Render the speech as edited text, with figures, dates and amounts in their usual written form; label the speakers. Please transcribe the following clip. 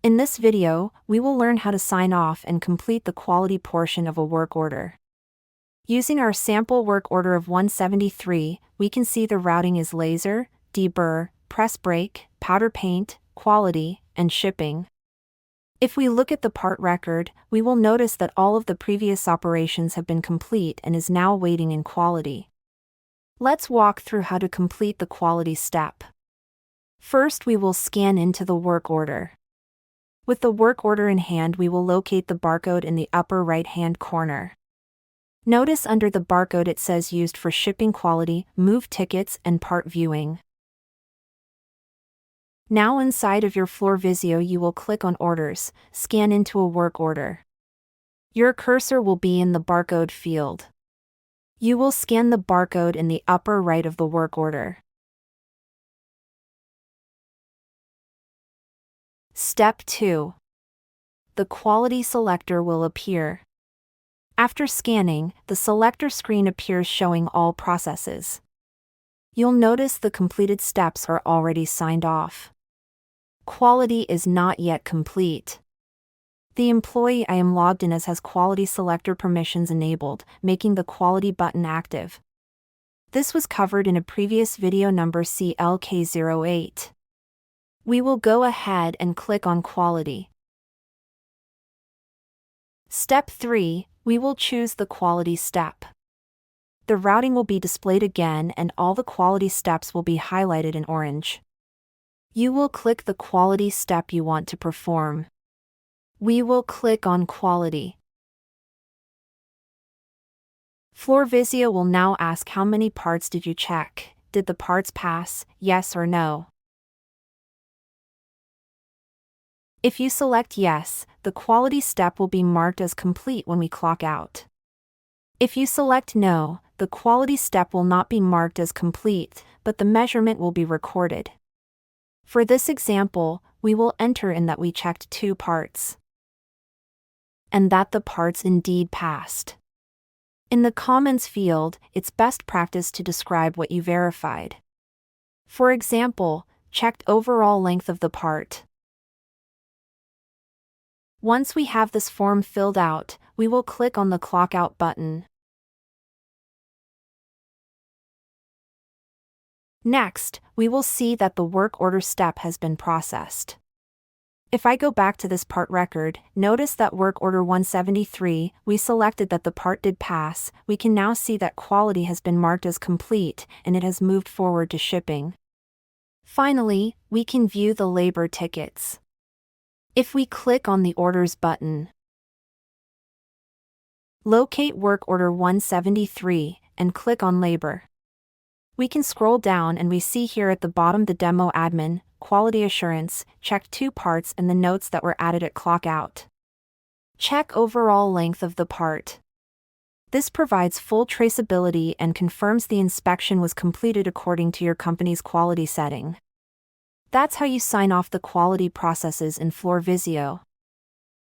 Speaker 1: In this video, we will learn how to sign off and complete the quality portion of a work order. Using our sample work order of 173, we can see the routing is laser, deburr, press brake, powder paint, quality, and shipping. If we look at the part record, we will notice that all of the previous operations have been complete and is now waiting in quality. Let's walk through how to complete the quality step. First, we will scan into the work order. With the work order in hand, we will locate the barcode in the upper right-hand corner. Notice under the barcode it says used for shipping quality, move tickets, and part viewing. Now inside of your FloorVisio you will click on Orders, scan into a work order. Your cursor will be in the barcode field. You will scan the barcode in the upper right of the work order. Step 2. The quality selector will appear. After scanning, the selector screen appears showing all processes. You'll notice the completed steps are already signed off. Quality is not yet complete. The employee I am logged in as has quality selector permissions enabled, making the quality button active. This was covered in a previous video number CLK08. We will go ahead and click on Quality. Step 3, we will choose the quality step. The routing will be displayed again and all the quality steps will be highlighted in orange. You will click the quality step you want to perform. We will click on Quality. FloorVisio will now ask how many parts did you check. Did the parts pass, yes or no? If you select yes, the quality step will be marked as complete when we clock out. If you select no, the quality step will not be marked as complete, but the measurement will be recorded. For this example, we will enter in that we checked 2 parts, and that the parts indeed passed. In the comments field, it's best practice to describe what you verified. For example, checked overall length of the part. Once we have this form filled out, we will click on the Clock Out button. Next, we will see that the work order step has been processed. If I go back to this part record, notice that work order 173, we selected that the part did pass. We can now see that quality has been marked as complete and it has moved forward to shipping. Finally, we can view the labor tickets. If we click on the Orders button, locate work order 173, and click on Labor. We can scroll down and we see here at the bottom the demo admin, quality assurance, checked 2 parts and the notes that were added at clock out. Check overall length of the part. This provides full traceability and confirms the inspection was completed according to your company's quality setting. That's how you sign off the quality processes in FloorVisio.